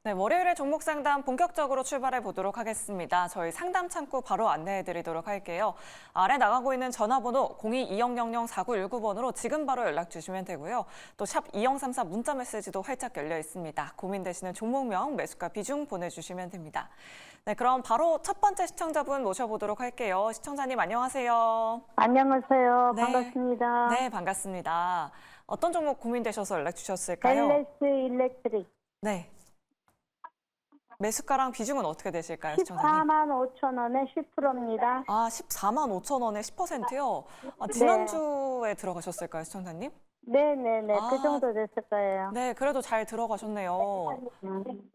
네, 월요일에 종목 상담 본격적으로 출발해 보도록 하겠습니다. 저희 상담 창구 바로 안내해 드리도록 할게요. 아래 나가고 있는 전화번호 02-2000-4919번으로 지금 바로 연락 주시면 되고요. 또 샵 2034 문자 메시지도 활짝 열려 있습니다. 고민되시는 종목명, 매수가 비중 보내주시면 됩니다. 네, 그럼 바로 첫 번째 시청자분 모셔보도록 할게요. 시청자님 안녕하세요. 안녕하세요. 네. 반갑습니다. 네, 반갑습니다. 어떤 종목 고민되셔서 연락 주셨을까요? LS 일렉트릭 네. 매수가랑 비중은 어떻게 되실까요, 시청자님? 14만 5천 원에 10%입니다. 아, 14만 5천 원에 10%요? 아, 지난주에 들어가셨을까요, 시청자님? 네네네. 아. 그 정도 됐을 거예요. 네, 그래도 잘 들어가셨네요.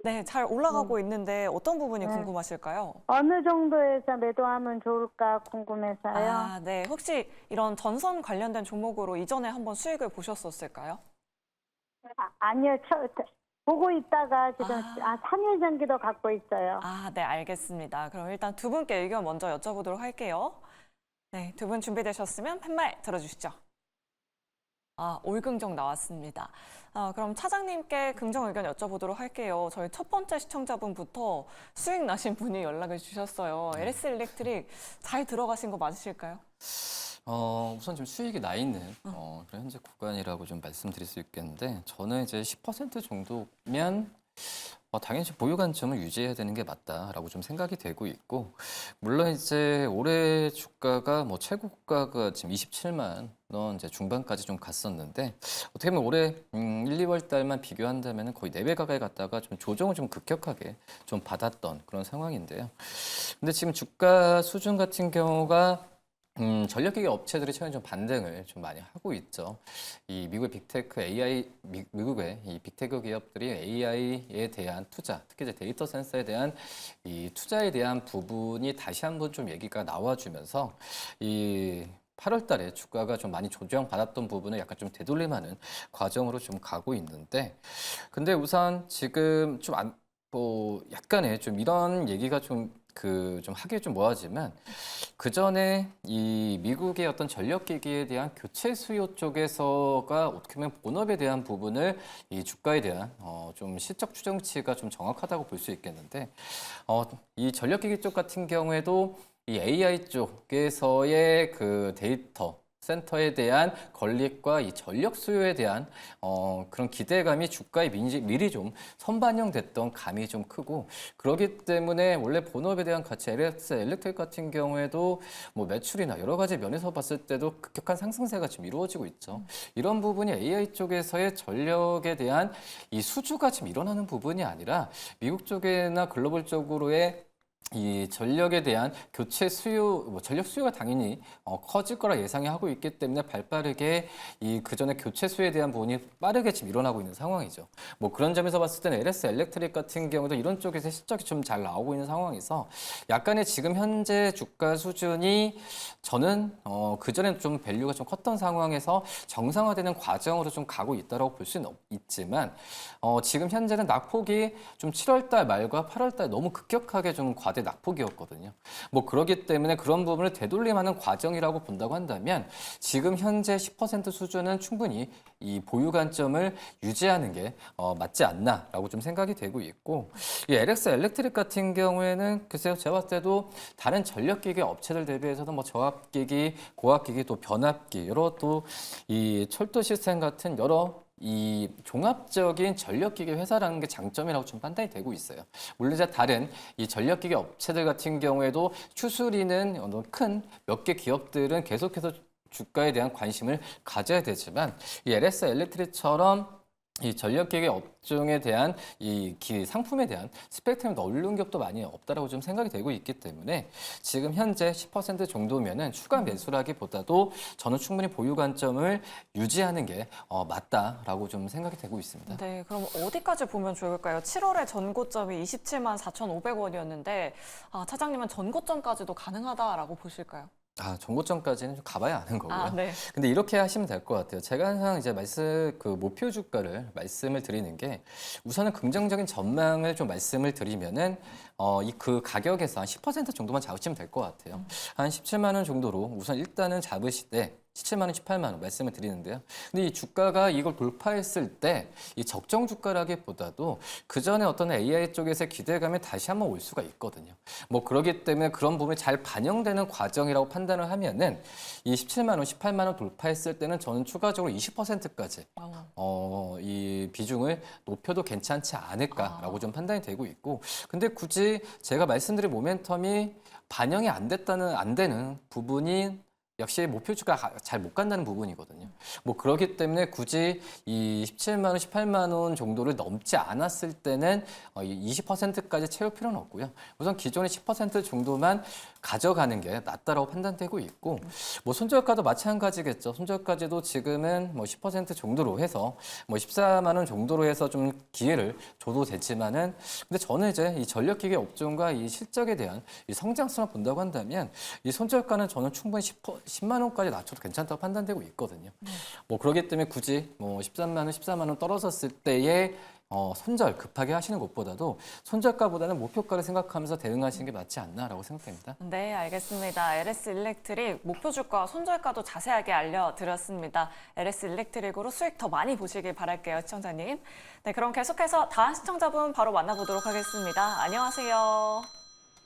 네, 잘 올라가고 있는데 어떤 부분이 궁금하실까요? 어느 정도에서 매도하면 좋을까 궁금해서요. 아, 네. 혹시 이런 전선 관련된 종목으로 이전에 한번 수익을 보셨었을까요? 아니요. 보고 있다가 지금 아. 3일 전기도 갖고 있어요. 아, 네, 알겠습니다. 그럼 일단 두 분께 의견 먼저 여쭤보도록 할게요. 네, 두 분 준비되셨으면 팻말 들어주시죠. 아, 올긍정 나왔습니다. 그럼 차장님께 긍정 의견 여쭤보도록 할게요. 저희 첫 번째 시청자분부터 수익 나신 분이 연락을 주셨어요. LS 일렉트릭 잘 들어가신 거 맞으실까요? 우선 지금 수익이 나 있는 그런 현재 구간이라고 좀 말씀드릴 수 있겠는데 저는 이제 10% 정도면 당연히 보유 관점을 유지해야 되는 게 맞다라고 좀 생각이 되고 있고 물론 이제 올해 주가가 최고가가 지금 27만 원 이제 중반까지 좀 갔었는데 어떻게 보면 올해 1, 2월 달만 비교한다면 거의 4배 가까이 갔다가 좀 조정을 좀 급격하게 좀 받았던 그런 상황인데요. 근데 지금 주가 수준 같은 경우가 전력기기 업체들이 최근에 좀 반등을 좀 많이 하고 있죠. 이 미국의 빅테크 AI, 미국의 이 빅테크 기업들이 AI에 대한 투자, 특히 이제 데이터 센서에 대한 이 투자에 대한 부분이 다시 한번 좀 얘기가 나와주면서 이 8월 달에 주가가 좀 많이 조정받았던 부분을 약간 좀 되돌림하는 과정으로 좀 가고 있는데, 근데 우선 지금 좀 약간의 좀 이런 얘기가 좀 하기 좀 뭐하지만 그 전에 이 미국의 어떤 전력기기에 대한 교체 수요 쪽에서가 어떻게 보면 본업에 대한 부분을 이 주가에 대한 좀 시적 추정치가 좀 정확하다고 볼 수 있겠는데 이 전력기기 쪽 같은 경우에도 이 AI 쪽에서의 그 데이터 센터에 대한 건립과 이 전력 수요에 대한 그런 기대감이 주가에 미리 좀 선반영됐던 감이 좀 크고 그렇기 때문에 원래 본업에 대한 가치 LS 일렉트릭 같은 경우에도 매출이나 여러 가지 면에서 봤을 때도 급격한 상승세가 지금 이루어지고 있죠. 이런 부분이 AI 쪽에서의 전력에 대한 이 수주가 지금 일어나는 부분이 아니라 미국 쪽이나 글로벌 쪽으로의 이 전력에 대한 교체 수요, 전력 수요가 당연히 커질 거라 예상이 하고 있기 때문에 발빠르게 이 그전에 교체 수요에 대한 부분이 빠르게 지금 일어나고 있는 상황이죠. 그런 점에서 봤을 때는 LS 일렉트릭 같은 경우도 이런 쪽에서 실적이 좀 잘 나오고 있는 상황에서 약간의 지금 현재 주가 수준이 저는 그전에 좀 밸류가 좀 컸던 상황에서 정상화되는 과정으로 좀 가고 있다고 볼 수는 있지만 지금 현재는 낙폭이 좀 7월 달 말과 8월 달 너무 급격하게 좀 과대 낙폭이었거든요. 그러기 때문에 그런 부분을 되돌림하는 과정이라고 본다고 한다면 지금 현재 10% 수준은 충분히 이 보유 관점을 유지하는 게 맞지 않나라고 좀 생각이 되고 있고 이 LS 일렉트릭 같은 경우에는 글쎄요 제가 봤을 때도 다른 전력기기 업체들 대비해서도 저압기기, 고압기기, 또 변압기 여러 또 이 철도 시스템 같은 여러 이 종합적인 전력기기 회사라는 게 장점이라고 좀 판단이 되고 있어요. 물론 이제 다른 이 전력기기 업체들 같은 경우에도 추스리는 큰 몇 개 기업들은 계속해서 주가에 대한 관심을 가져야 되지만 이 LS 일렉트릭처럼 이 전력기기 업종에 대한 이 상품에 대한 스펙트럼이 넓은 기업도 많이 없다라고 좀 생각이 되고 있기 때문에 지금 현재 10% 정도면은 추가 매수라기보다도 저는 충분히 보유 관점을 유지하는 게 맞다라고 좀 생각이 되고 있습니다. 네, 그럼 어디까지 보면 좋을까요? 7월에 전고점이 27만 4,500원이었는데 차장님은 전고점까지도 가능하다라고 보실까요? 전고점까지는 좀 가봐야 아는 거고요. 네. 근데 이렇게 하시면 될 것 같아요. 제가 항상 이제 목표 주가를 말씀을 드리는 게 우선은 긍정적인 전망을 좀 말씀을 드리면은 그 가격에서 한 10% 정도만 잡으시면 될 것 같아요. 한 17만 원 정도로 우선 일단은 잡으시되 17만 원, 18만 원 말씀을 드리는데요. 근데 이 주가가 이걸 돌파했을 때 이 적정 주가라기보다도 그 전에 어떤 AI 쪽에서의 기대감이 다시 한번 올 수가 있거든요. 뭐 그렇기 때문에 그런 부분이 잘 반영되는 과정이라고 판단을 하면은 이 17만 원, 18만 원 돌파했을 때는 저는 추가적으로 20%까지 이 비중을 높여도 괜찮지 않을까라고 좀 판단이 되고 있고, 근데 굳이 제가 말씀드린 모멘텀이 반영이 안 되는 부분이 역시 목표주가 잘 못 간다는 부분이거든요. 뭐 그렇기 때문에 굳이 이 17만 원, 18만 원 정도를 넘지 않았을 때는 20%까지 채울 필요는 없고요. 우선 기존의 10% 정도만 가져가는 게 낫다라고 판단되고 있고, 뭐 손절가도 마찬가지겠죠. 손절가지도 지금은 뭐 10% 정도로 해서 뭐 14만 원 정도로 해서 좀 기회를 줘도 되지만은, 근데 저는 이제 이 전력기계 업종과 이 실적에 대한 이 성장성을 본다고 한다면 이 손절가는 저는 충분히 10만 원까지 낮춰도 괜찮다고 판단되고 있거든요. 뭐 그렇기 때문에 굳이 뭐 13만 원, 14만 원 떨어졌을 때에 손절 급하게 하시는 것보다도 손절가보다는 목표가를 생각하면서 대응하시는 게 맞지 않나라고 생각됩니다. 네, 알겠습니다. LS 일렉트릭 목표 주가, 손절가도 자세하게 알려드렸습니다. LS 일렉트릭으로 수익 더 많이 보시길 바랄게요, 시청자님. 네, 그럼 계속해서 다음 시청자분 바로 만나보도록 하겠습니다. 안녕하세요.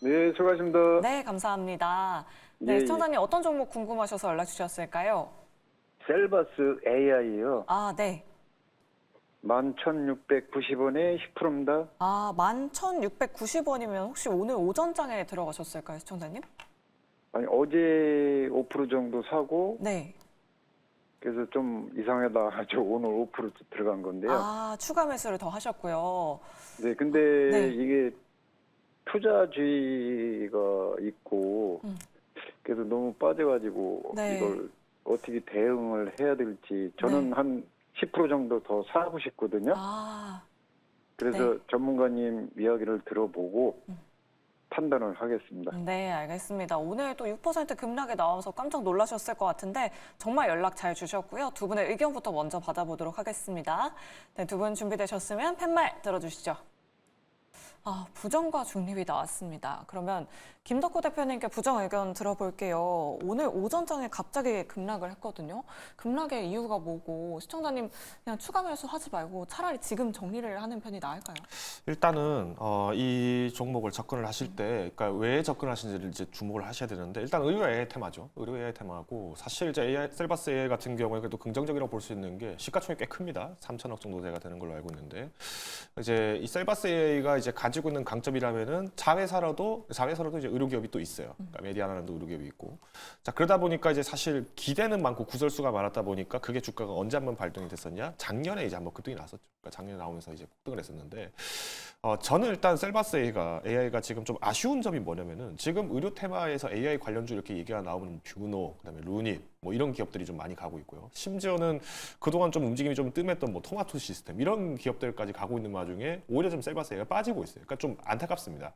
네, 수고하십니다. 네, 감사합니다. 네, 예, 예. 시청자님 어떤 종목 궁금하셔서 연락 주셨을까요? 셀바스 AI요. 아, 네. 11,690원에 10%입니다. 아, 11,690원이면 혹시 오늘 오전장에 들어가셨을까요, 시청자님? 아니, 어제 5% 정도 사고, 네. 그래서 좀 이상하다. 저 오늘 5% 들어간 건데요. 아, 추가 매수를 더 하셨고요. 네, 근데 네. 이게 투자주의가 있고, 그래서 너무 빠져가지고 네. 이걸 어떻게 대응을 해야 될지 저는 네. 한 10% 정도 더 사고 싶거든요. 아, 그래서 네. 전문가님 이야기를 들어보고 판단을 하겠습니다. 네, 알겠습니다. 오늘 또 6% 급락에 나와서 깜짝 놀라셨을 것 같은데 정말 연락 잘 주셨고요. 두 분의 의견부터 먼저 받아보도록 하겠습니다. 네, 두 분 준비되셨으면 팻말 들어주시죠. 아, 부정과 중립이 나왔습니다. 그러면 김덕호 대표님께 부정 의견 들어볼게요. 오늘 오전장에 갑자기 급락을 했거든요. 급락의 이유가 뭐고, 시청자님 그냥 추가 매수 하지 말고 차라리 지금 정리를 하는 편이 나을까요? 일단은 이 종목을 접근을 하실 때, 그러니까 왜 접근하시는지를 이제 주목을 하셔야 되는데, 일단 의료 AI 테마죠. 의료 AI 테마고, 사실 이제 AI, 셀바스 AI 같은 경우에 그래도 긍정적이라고 볼 수 있는 게 시가총액 꽤 큽니다. 3천억 정도 대가 되는 걸로 알고 있는데, 이제 이 셀바스 AI가 이제 가지고 있는 강점이라면은 자회사라도 이제 의료 기업이 또 있어요. 그러니까 메디아나라도 의료 기업이 있고. 자, 그러다 보니까 이제 사실 기대는 많고 구설수가 많았다 보니까 그게 주가가 언제 한번 발동이 됐었냐? 작년에 이제 한번 급등이 났었죠. 그러니까 작년에 나오면서 이제 폭등을 했었는데, 저는 일단 셀바스 AI가 지금 좀 아쉬운 점이 뭐냐면은, 지금 의료 테마에서 AI 관련주 이렇게 얘기가 나오면 뷰노, 그다음에 루닛 뭐 이런 기업들이 좀 많이 가고 있고요. 심지어는 그동안 좀 움직임이 좀 뜸했던 뭐 토마토 시스템 이런 기업들까지 가고 있는 와중에 오히려 좀 셀바스 AI가 빠지고 있어요. 그러니까 좀 안타깝습니다.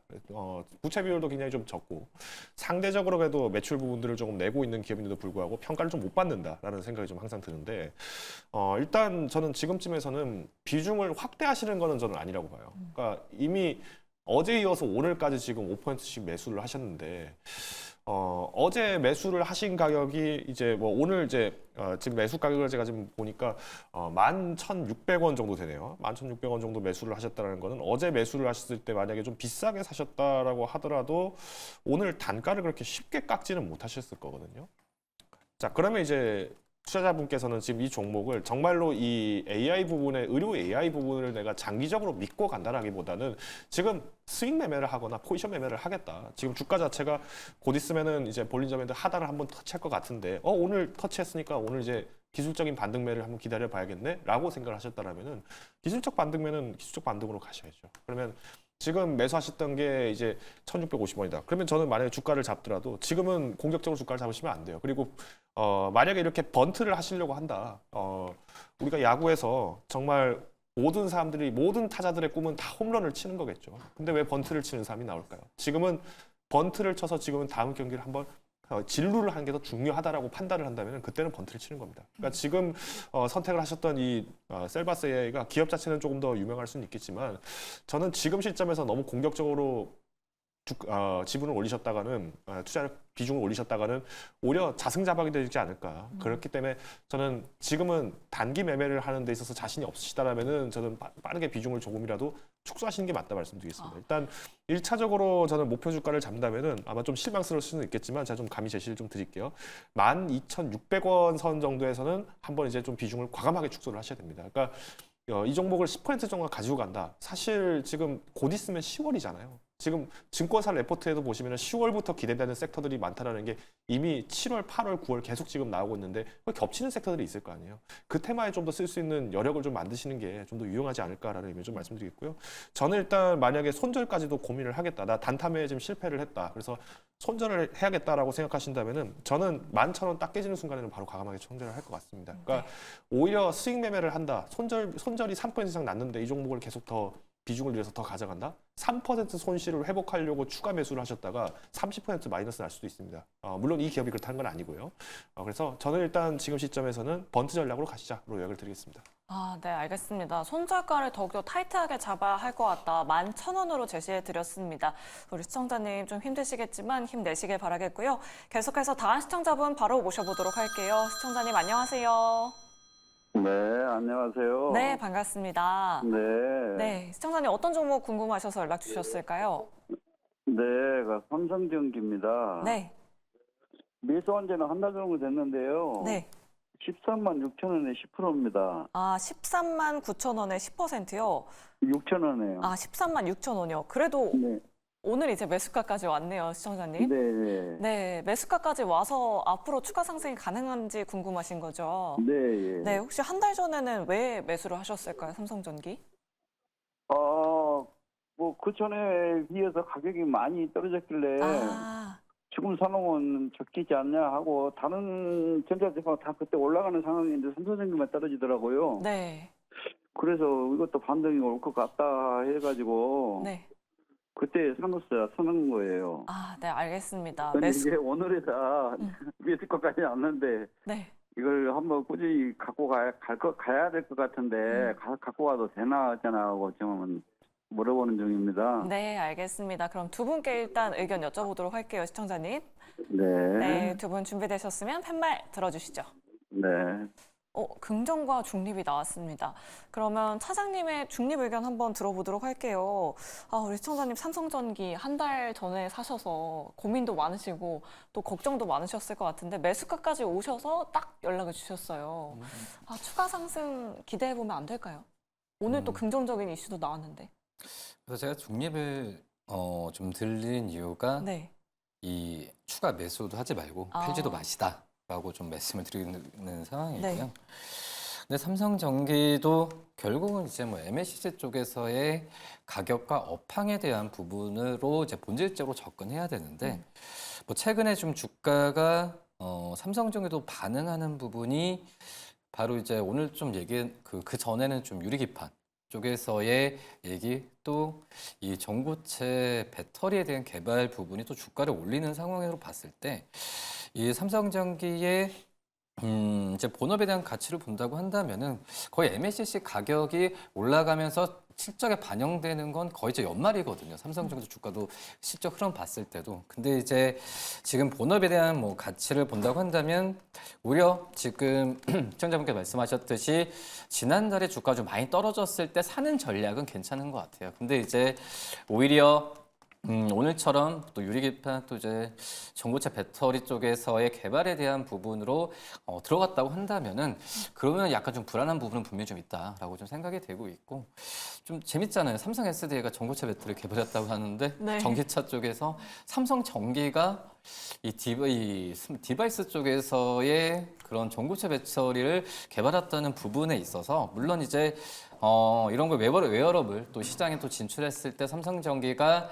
부채 비율도 굉장히 좀 적고 상대적으로 그래도 매출 부분들을 조금 내고 있는 기업인데도 불구하고 평가를 좀 못 받는다라는 생각이 좀 항상 드는데, 일단 저는 지금쯤에서는 비중을 확대하시는 거는 저는 아니라고 봐요. 그러니까 이미 어제 이어서 오늘까지 지금 5%씩 매수를 하셨는데, 어제 매수를 하신 가격이 이제 뭐 오늘 이제 지금 매수 가격을 제가 지금 보니까 11,600원 정도 되네요. 11,600원 정도 매수를 하셨다는 거는 어제 매수를 하셨을 때 만약에 좀 비싸게 사셨다라고 하더라도 오늘 단가를 그렇게 쉽게 깎지는 못하셨을 거거든요. 자, 그러면 이제 투자자분께서는 지금 이 종목을 정말로 이 AI 부분의 의료 AI 부분을 내가 장기적으로 믿고 간다라기보다는 지금 스윙 매매를 하거나 포지션 매매를 하겠다. 지금 주가 자체가 곧 있으면은 이제 볼린저 밴드 하단을 한번 터치할 것 같은데, 오늘 터치했으니까 오늘 이제 기술적인 반등매를 한번 기다려 봐야겠네 라고 생각을 하셨다라면은 기술적 반등매는 기술적 반등으로 가셔야죠. 그러면 지금 매수하셨던 게 이제 1,650원이다. 그러면 저는 만약에 주가를 잡더라도 지금은 공격적으로 주가를 잡으시면 안 돼요. 그리고 만약에 이렇게 번트를 하시려고 한다. 우리가 야구에서 정말 모든 사람들이, 모든 타자들의 꿈은 다 홈런을 치는 거겠죠. 근데 왜 번트를 치는 사람이 나올까요? 지금은 번트를 쳐서 지금은 다음 경기를 한번 진루를 하는 게 더 중요하다라고 판단을 한다면 그때는 번트를 치는 겁니다. 그러니까 지금 선택을 하셨던 이 셀바스 AI가 기업 자체는 조금 더 유명할 수는 있겠지만, 저는 지금 시점에서 너무 공격적으로 지분을 올리셨다가는 투자 비중을 올리셨다가는 오히려 자승자박이 되지 않을까. 그렇기 때문에 저는 지금은 단기 매매를 하는 데 있어서 자신이 없으시다라면은 저는 빠르게 비중을 조금이라도 축소하시는 게 맞다 말씀드리겠습니다. 일단 1차적으로 저는 목표 주가를 잡는다면은 아마 좀 실망스러울 수는 있겠지만 제가 좀 감히 제시를 좀 드릴게요. 12,600원 선 정도에서는 한번 이제 좀 비중을 과감하게 축소를 하셔야 됩니다. 그러니까 이 종목을 10% 정도 가지고 간다. 사실 지금 곧 있으면 10월이잖아요. 지금 증권사 레포트에도 보시면 10월부터 기대되는 섹터들이 많다는 게 이미 7월, 8월, 9월 계속 지금 나오고 있는데 겹치는 섹터들이 있을 거 아니에요. 그 테마에 좀 더 쓸 수 있는 여력을 좀 만드시는 게 좀 더 유용하지 않을까라는 의미 좀 말씀드리겠고요. 저는 일단 만약에 손절까지도 고민을 하겠다. 나 단타매에 지금 실패를 했다. 그래서 손절을 해야겠다라고 생각하신다면은 저는 11,000원 딱 깨지는 순간에는 바로 과감하게 손절을 할 것 같습니다. 그러니까 오히려 수익 매매를 한다. 손절이 3% 이상 났는데 이 종목을 계속 더 비중을 늘려서 더 가져간다? 3% 손실을 회복하려고 추가 매수를 하셨다가 30% 마이너스 날 수도 있습니다. 물론 이 기업이 그렇다는 건 아니고요. 그래서 저는 일단 지금 시점에서는 번트 전략으로 가시자로 요약을 드리겠습니다. 네, 알겠습니다. 손절가를 더욱더 타이트하게 잡아야 할 것 같다. 11,000원으로 제시해 드렸습니다. 우리 시청자님 좀 힘드시겠지만 힘내시길 바라겠고요. 계속해서 다음 시청자분 바로 모셔보도록 할게요. 시청자님 안녕하세요. 네, 안녕하세요. 네, 반갑습니다. 네. 네, 시청자님 어떤 종목 궁금하셔서 연락 주셨을까요? 네, 삼성전기입니다. 네, 매수한 지는 한 달 정도 됐는데요. 네. 13만 6천 원에 10%입니다. 13만 9천 원에 10%요. 6천 원에요. 13만 6천 원이요. 그래도 네. 오늘 이제 매수가까지 왔네요, 시청자님. 네, 네. 네, 매수가까지 와서 앞으로 추가 상승이 가능한지 궁금하신 거죠? 네, 예. 네, 혹시 한 달 전에는 왜 매수를 하셨을까요, 삼성전기? 뭐, 그 전에 비해서 가격이 많이 떨어졌길래 지금 사놓으면 적기지 않냐 하고 다른 전자제품 다 그때 올라가는 상황인데 삼성전기만 떨어지더라고요. 네, 그래서 이것도 반등이 올 것 같다 해가지고 네. 그때 사놓은 거예요. 네, 알겠습니다. 근데 이제 오늘에다 매수 것까지 왔는데 네. 이걸 한번 꾸준히 갖고 가야 될 것 같은데 갖고 가도 되나 어쩌나 하고 지금은 물어보는 중입니다. 네, 알겠습니다. 그럼 두 분께 일단 의견 여쭤보도록 할게요, 시청자님. 네. 네, 두 분 준비되셨으면 팻말 들어주시죠. 네. 긍정과 중립이 나왔습니다. 그러면 차장님의 중립 의견 한번 들어보도록 할게요. 우리 시청자님 삼성전기 한 달 전에 사셔서 고민도 많으시고 또 걱정도 많으셨을 것 같은데 매수가까지 오셔서 딱 연락을 주셨어요. 추가 상승 기대해보면 안 될까요? 오늘 또 긍정적인 이슈도 나왔는데. 그래서 제가 중립을 좀 들린 이유가 네. 이 추가 매수도 하지 말고 팔지도 마시다라고 좀 말씀을 드리는 상황이고요. 네. 근데 삼성전기도 결국은 이제 뭐 MLCC 쪽에서의 가격과 업황에 대한 부분으로 이제 본질적으로 접근해야 되는데 뭐 최근에 좀 주가가 삼성전기도 반응하는 부분이 바로 이제 오늘 좀 그 전에는 좀 유리기판 쪽에서의 얘기 또 이 전고체 배터리에 대한 개발 부분이 또 주가를 올리는 상황으로 봤을 때 이 삼성전기의 이제 본업에 대한 가치를 본다고 한다면은 거의 MLCC 가격이 올라가면서 실적에 반영되는 건 거의 이제 연말이거든요. 삼성전기 주가도 실적 흐름 봤을 때도. 근데 이제 지금 본업에 대한 뭐 가치를 본다고 한다면 오히려 지금 시청자분께 말씀하셨듯이 지난달에 주가 좀 많이 떨어졌을 때 사는 전략은 괜찮은 것 같아요. 근데 이제 오히려 오늘처럼 또 유리기판 또 이제 전고체 배터리 쪽에서의 개발에 대한 부분으로 들어갔다고 한다면은 그러면 약간 좀 불안한 부분은 분명히 좀 있다라고 좀 생각이 되고 있고 좀 재밌잖아요. 삼성 SDI가 전고체 배터리 개발했다고 하는데 네. 전기차 쪽에서 삼성 전기가 이 디바이스 쪽에서의 그런 전고체 배터리를 개발했다는 부분에 있어서 물론 이제 이런 걸 웨어러블 또 시장에 또 진출했을 때 삼성전기가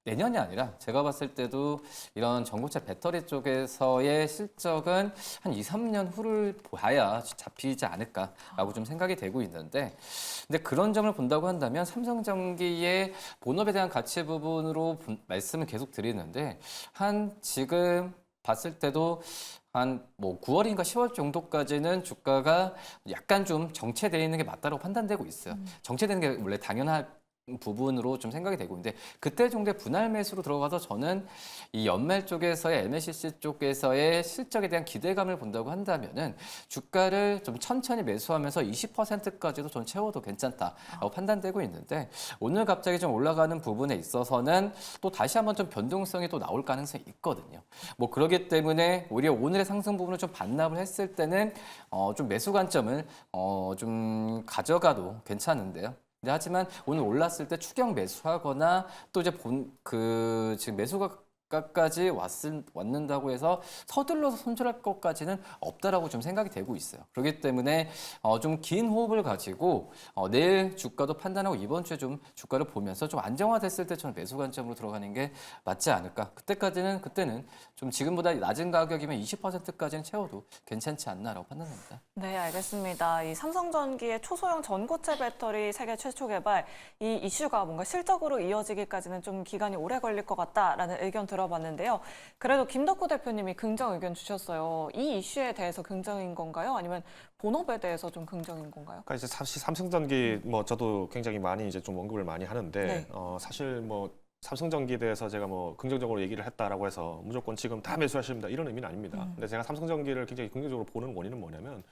내년이 아니라 제가 봤을 때도 이런 전고체 배터리 쪽에서의 실적은 한 2, 3년 후를 봐야 잡히지 않을까라고 좀 생각이 되고 있는데 근데 그런 점을 본다고 한다면 삼성전기의 본업에 대한 가치 부분으로 말씀을 계속 드리는데 한 지금 봤을 때도 한 뭐 9월인가 10월 정도까지는 주가가 약간 좀 정체되어 있는 게 맞다고 판단되고 있어요. 정체되는 게 원래 당연한 부분으로 좀 생각이 되고 있는데 그때 정도의 분할 매수로 들어가서 저는 이 연말 쪽에서의 MLCC 쪽에서의 실적에 대한 기대감을 본다고 한다면은 주가를 좀 천천히 매수하면서 20%까지도 전 채워도 괜찮다라고 판단되고 있는데 오늘 갑자기 좀 올라가는 부분에 있어서는 또 다시 한번 좀 변동성이 또 나올 가능성이 있거든요. 뭐 그렇기 때문에 오히려 오늘의 상승 부분을 좀 반납을 했을 때는 좀 매수 관점을 좀 가져가도 괜찮은데요. 근데 하지만 오늘 올랐을 때 추격 매수하거나 또 이제 지금 매수가까지 왔는다고 해서 서둘러서 손절할 것까지는 없다라고 좀 생각이 되고 있어요. 그렇기 때문에 좀 긴 호흡을 가지고 내일 주가도 판단하고 이번 주에 좀 주가를 보면서 좀 안정화됐을 때 저는 매수 관점으로 들어가는 게 맞지 않을까. 그때는 좀 지금보다 낮은 가격이면 20%까지는 채워도 괜찮지 않나라고 판단합니다. 네, 알겠습니다. 이 삼성전기의 초소형 전고체 배터리 세계 최초 개발, 이 이슈가 뭔가 실적으로 이어지기까지는 좀 기간이 오래 걸릴 것 같다라는 의견 들어봤는데요. 그래도 김덕호 대표님이 긍정 의견 주셨어요. 이 이슈에 대해서 긍정인 건가요? 아니면 본업에 대해서 좀 긍정인 건가요? 그러니까 이제 사실 삼성전기 뭐 저도 굉장히 많이 이제 좀 언급을 많이 하는데 네. 사실 뭐 삼성전기에 대해서 제가 뭐 긍정적으로 얘기를 했다라고 해서 무조건 지금 다 매수하십니다 이런 의미는 아닙니다. 근데 제가 삼성전기를 굉장히 긍정적으로 보는 원인은 뭐냐면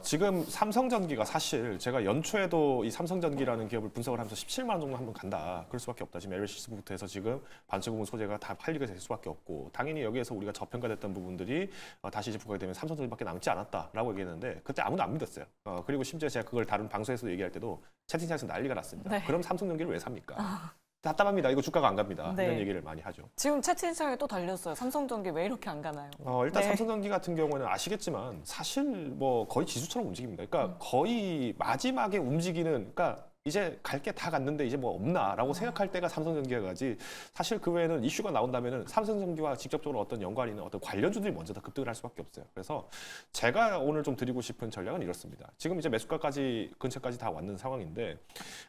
지금 삼성전기가 사실 제가 연초에도 이 삼성전기라는 기업을 분석을 하면서 17만 원 정도 한번 간다. 그럴 수밖에 없다. 지금 LCS부터 해서 지금 반도체 부분 소재가 다 팔리게 될 수밖에 없고 당연히 여기에서 우리가 저평가됐던 부분들이 다시 이제 부각이 되면 삼성전기밖에 남지 않았다라고 얘기했는데 그때 아무도 안 믿었어요. 그리고 심지어 제가 그걸 다른 방송에서도 얘기할 때도 채팅창에서 난리가 났습니다. 네. 그럼 삼성전기를 왜 삽니까? 답답합니다. 이거 주가가 안 갑니다. 네. 이런 얘기를 많이 하죠. 지금 채팅창에 또 달렸어요. 삼성전기 왜 이렇게 안 가나요? 일단 네. 삼성전기 같은 경우는 아시겠지만 사실 뭐 거의 지수처럼 움직입니다. 그러니까 거의 마지막에 움직이는, 그러니까 이제 갈 게 다 갔는데 이제 뭐 없나라고 생각할 때가 삼성전기가 가지. 사실 그 외에는 이슈가 나온다면은 삼성전기와 직접적으로 어떤 연관이 있는 어떤 관련주들이 먼저 다 급등을 할 수밖에 없어요. 그래서 제가 오늘 좀 드리고 싶은 전략은 이렇습니다. 지금 이제 매수가까지 근처까지 다 왔는 상황인데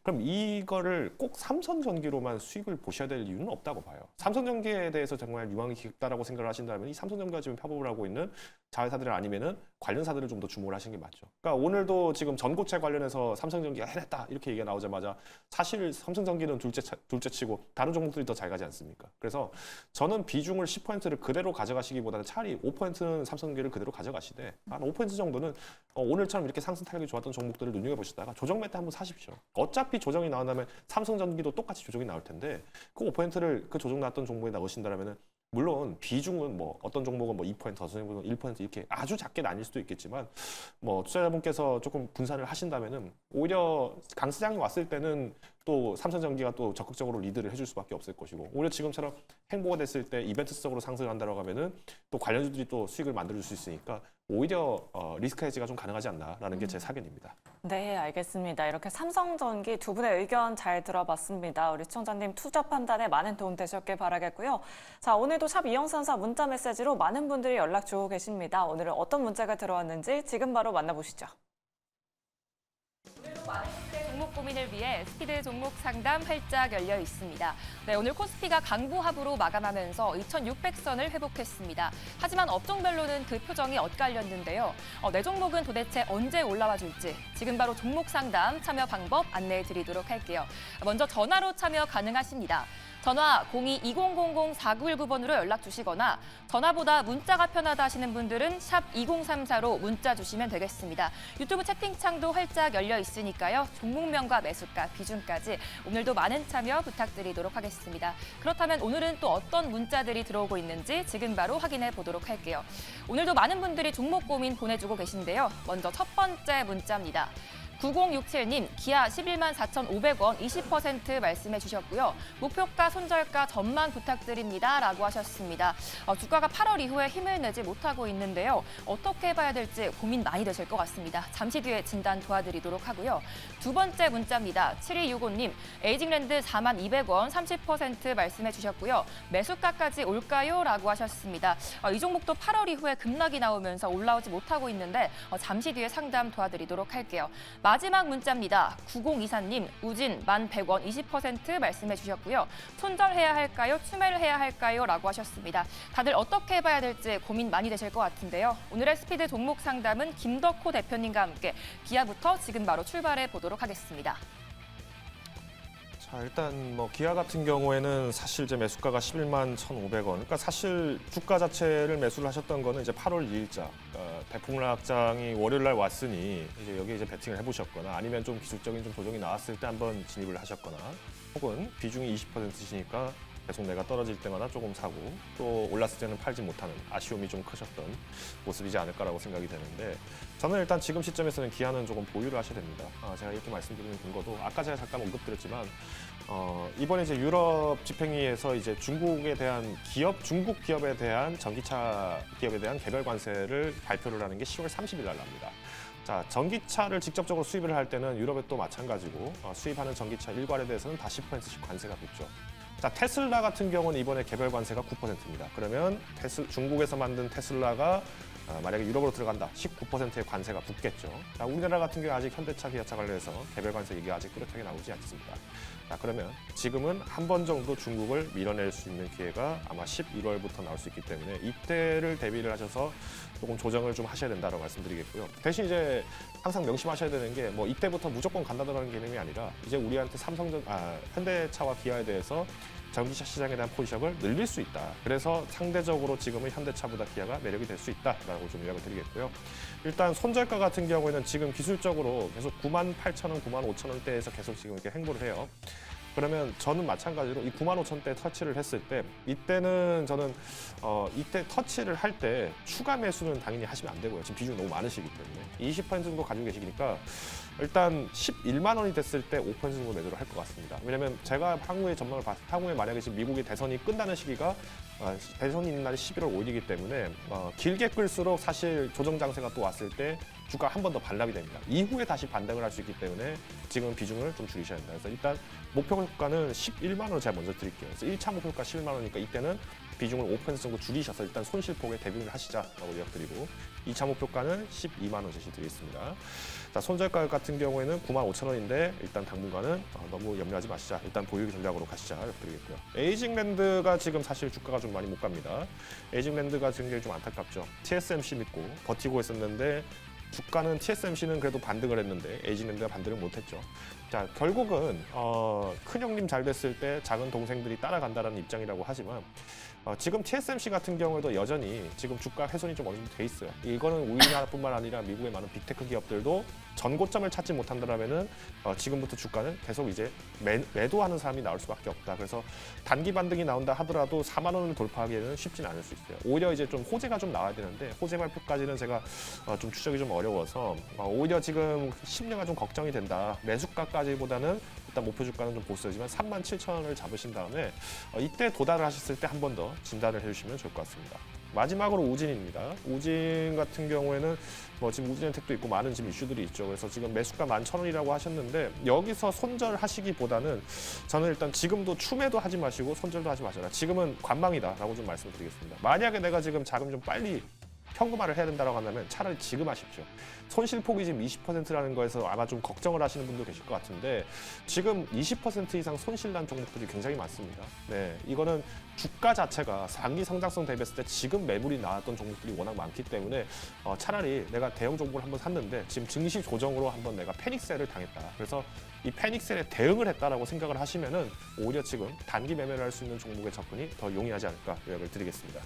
그럼 이거를 꼭 삼성전기로만 수익을 보셔야 될 이유는 없다고 봐요. 삼성전기에 대해서 정말 유망이 깊다라고 생각을 하신다면 이 삼성전기가 지금 펴법을 하고 있는 자회사들 아니면은 관련사들을 좀 더 주목을 하시는 게 맞죠. 그러니까 오늘도 지금 전고체 관련해서 삼성전기가 해냈다 이렇게 얘기가 나오자마자 사실 삼성전기는 둘째치고 다른 종목들이 더 잘 가지 않습니까? 그래서 저는 비중을 10%를 그대로 가져가시기보다는 차라리 5%는 삼성전기를 그대로 가져가시되 한 5% 정도는 오늘처럼 이렇게 상승 탄력이 좋았던 종목들을 눈여겨보시다가 조정 매트 한번 사십시오. 어차피 조정이 나온다면 삼성전기도 똑같이 조정이 나올 텐데 그 5%를 그 조정 나왔던 종목에 넣으신다면은 물론 비중은 뭐 어떤 종목은 뭐 2%, 어떤 종목은 1% 이렇게 아주 작게 나뉠 수도 있겠지만 뭐 투자자분께서 조금 분산을 하신다면은 오히려 강세장이 왔을 때는 또 삼성전기가 또 적극적으로 리드를 해줄 수밖에 없을 것이고 오히려 지금처럼 행보가 됐을 때 이벤트성으로 상승한다라고 하면은 또 관련주들이 또 수익을 만들어줄 수 있으니까 오히려 리스크 해지가 좀 가능하지 않나라는 게 제 사견입니다. 네, 알겠습니다. 이렇게 삼성전기 두 분의 의견 잘 들어봤습니다. 우리 시청자님 투자 판단에 많은 도움 되셨길 바라겠고요. 자, 오늘도 샵 2034 문자 메시지로 많은 분들이 연락 주고 계십니다. 오늘은 어떤 문자가 들어왔는지 지금 바로 만나보시죠. 종목 고민을 위해 스피드 종목 상담 활짝 열려 있습니다. 네, 오늘 코스피가 강보합으로 마감하면서 2,600선을 회복했습니다. 하지만 업종별로는 그 표정이 엇갈렸는데요. 내 종목은 도대체 언제 올라와 줄지 지금 바로 종목 상담 참여 방법 안내해 드리도록 할게요. 먼저 전화로 참여 가능하십니다. 전화 02-2000-4919번으로 연락 주시거나 전화보다 문자가 편하다 하시는 분들은 샵 2034로 문자 주시면 되겠습니다. 유튜브 채팅창도 활짝 열려 있으니까요. 종목명과 매수가, 비중까지 오늘도 많은 참여 부탁드리도록 하겠습니다. 그렇다면 오늘은 또 어떤 문자들이 들어오고 있는지 지금 바로 확인해 보도록 할게요. 오늘도 많은 분들이 종목 고민 보내주고 계신데요. 먼저 첫 번째 문자입니다. 9067님, 기아 11만 4,500원 20% 말씀해 주셨고요. 목표가, 손절가, 전망 부탁드립니다. 라고 하셨습니다. 주가가 8월 이후에 힘을 내지 못하고 있는데요. 어떻게 봐야 될지 고민 많이 되실 것 같습니다. 잠시 뒤에 진단 도와드리도록 하고요. 두 번째 문자입니다. 7265님, 에이징랜드 4만 200원 30% 말씀해 주셨고요. 매수가까지 올까요? 라고 하셨습니다. 이 종목도 8월 이후에 급락이 나오면서 올라오지 못하고 있는데 잠시 뒤에 상담 도와드리도록 할게요. 마지막 문자입니다. 9024님, 우진 11,100원 20% 말씀해 주셨고요. 손절해야 할까요? 추매를 해야 할까요? 라고 하셨습니다. 다들 어떻게 해봐야 될지 고민 많이 되실 것 같은데요. 오늘의 스피드 종목 상담은 김덕호 대표님과 함께 기아부터 지금 바로 출발해 보도록 하겠습니다. 자, 일단 뭐 기아 같은 경우에는 사실 이제 매수가가 11만 1,500원. 그러니까 사실 주가 자체를 매수를 하셨던 거는 이제 8월 2일자 대폭락장이 월요일 날 왔으니 이제 여기 이제 베팅을 해보셨거나 아니면 좀 기술적인 좀 조정이 나왔을 때 한번 진입을 하셨거나 혹은 비중이 20%시니까 계속 내가 떨어질 때마다 조금 사고 또 올랐을 때는 팔지 못하는 아쉬움이 좀 크셨던 모습이지 않을까라고 생각이 되는데 저는 일단 지금 시점에서는 기아는 조금 보유를 하셔야 됩니다. 제가 이렇게 말씀드리는 근거도 아까 제가 잠깐 언급드렸지만 이번에 이제 유럽 집행위에서 이제 중국에 대한 중국 기업에 대한 전기차 기업에 대한 개별 관세를 발표를 하는 게 10월 30일 날 납니다. 자, 전기차를 직접적으로 수입을 할 때는 유럽에 또 마찬가지고 수입하는 전기차 일괄에 대해서는 다 10%씩 관세가 붙죠. 자, 테슬라 같은 경우는 이번에 개별 관세가 9%입니다. 그러면 중국에서 만든 테슬라가 만약에 유럽으로 들어간다, 19%의 관세가 붙겠죠. 자, 우리나라 같은 경우 아직 현대차, 기아차 관련해서 개별 관세 얘기가 아직 뚜렷하게 나오지 않습니다. 자, 그러면 지금은 한 번 정도 중국을 밀어낼 수 있는 기회가 아마 11월부터 나올 수 있기 때문에 이때를 대비를 하셔서 조금 조정을 좀 하셔야 된다고 말씀드리겠고요. 대신 이제 항상 명심하셔야 되는 게 뭐 이때부터 무조건 간다는 개념이 아니라 이제 우리한테 현대차와 기아에 대해서 전기차 시장에 대한 포지션을 늘릴 수 있다. 그래서 상대적으로 지금은 현대차보다 기아가 매력이 될 수 있다라고 좀 이야기를 드리겠고요. 일단 손절가 같은 경우에는 지금 기술적으로 계속 98,000원, 95,000원대에서 계속 지금 이렇게 행보를 해요. 그러면 저는 마찬가지로 이 95,000원대 터치를 했을 때 이때는 저는 이때 터치를 할 때 추가 매수는 당연히 하시면 안 되고요. 지금 비중이 너무 많으시기 때문에 20% 정도 가지고 계시니까 일단 11만 원이 됐을 때 5% 정도 매도를 할 것 같습니다. 왜냐면 제가 향후의 전망을 봤을 때 향후에 만약에 지금 미국의 대선이 끝나는 시기가 대선이 있는 날이 11월 5일이기 때문에 길게 끌수록 사실 조정 장세가 또 왔을 때 주가 한 번 더 반납이 됩니다. 이후에 다시 반등을 할 수 있기 때문에 지금 비중을 좀 줄이셔야 된다. 그래서 일단 목표가는 11만 원을 제가 먼저 드릴게요. 그래서 1차 목표가 11만 원이니까 이때는 비중을 5% 정도 줄이셔서 일단 손실폭에 대비를 하시자라고 이야기드리고 2차 목표가는 12만 원 제시드리겠습니다. 자, 손절가 같은 경우에는 95,000원인데 일단 당분간은 너무 염려하지 마시자. 일단 보유 전략으로 가시자 드리겠고요. 에이징랜드가 지금 사실 주가가 좀 많이 못 갑니다. 에이징랜드가 굉장히 좀 안타깝죠. TSMC 믿고 버티고 있었는데 주가는 TSMC는 그래도 반등을 했는데 에이징랜드가 반등을 못했죠. 자, 결국은 큰 형님 잘 됐을 때 작은 동생들이 따라간다는 입장이라고 하지만 지금 TSMC 같은 경우에도 여전히 지금 주가 훼손이 좀 어느 정도 돼 있어요. 이거는 우리나라뿐만 아니라 미국의 많은 빅테크 기업들도 전고점을 찾지 못한다면은 지금부터 주가는 계속 이제 매도하는 사람이 나올 수밖에 없다. 그래서 단기 반등이 나온다 하더라도 4만 원을 돌파하기에는 쉽지는 않을 수 있어요. 오히려 이제 좀 호재가 좀 나와야 되는데 호재 발표까지는 제가 좀 추적이 좀 어려워서 오히려 지금 심리가 좀 걱정이 된다. 매수가까지보다는 일단 목표 주가는 좀 보수지만 37,000원을 잡으신 다음에 이때 도달을 하셨을 때 한 번 더 진단을 해주시면 좋을 것 같습니다. 마지막으로 우진입니다. 우진 같은 경우에는 지금 우진 혜택도 있고 많은 지금 이슈들이 있죠. 그래서 지금 매수가 11,000원이라고 하셨는데 여기서 손절하시기보다는 저는 일단 지금도 추매도 하지 마시고 손절도 하지 마셔라. 지금은 관망이다라고 좀 말씀드리겠습니다. 만약에 내가 지금 자금 좀 빨리 현금화를 해야 된다고 한다면 차라리 지금 하십시오. 손실폭이 지금 20%라는 거에서 아마 좀 걱정을 하시는 분도 계실 것 같은데 지금 20% 이상 손실난 종목들이 굉장히 많습니다. 네, 이거는 주가 자체가 장기 성장성 대비했을 때 지금 매물이 나왔던 종목들이 워낙 많기 때문에 차라리 내가 대형 종목을 한번 샀는데 지금 증시 조정으로 한번 내가 패닉셀을 당했다. 그래서 이 패닉셀에 대응을 했다라고 생각을 하시면은 오히려 지금 단기 매매를 할 수 있는 종목의 접근이 더 용이하지 않을까 요약을 드리겠습니다.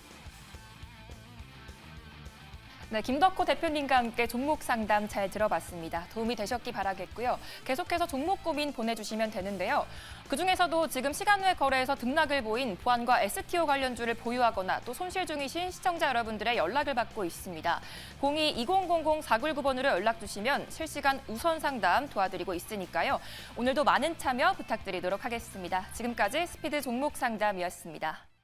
네, 김덕호 대표님과 함께 종목 상담 잘 들어봤습니다. 도움이 되셨기 바라겠고요. 계속해서 종목 고민 보내주시면 되는데요. 그중에서도 지금 시간 외 거래에서 등락을 보인 보안과 STO 관련주를 보유하거나 또 손실 중이신 시청자 여러분들의 연락을 받고 있습니다. 02-2000-499번으로 연락 주시면 실시간 우선 상담 도와드리고 있으니까요. 오늘도 많은 참여 부탁드리도록 하겠습니다. 지금까지 스피드 종목 상담이었습니다.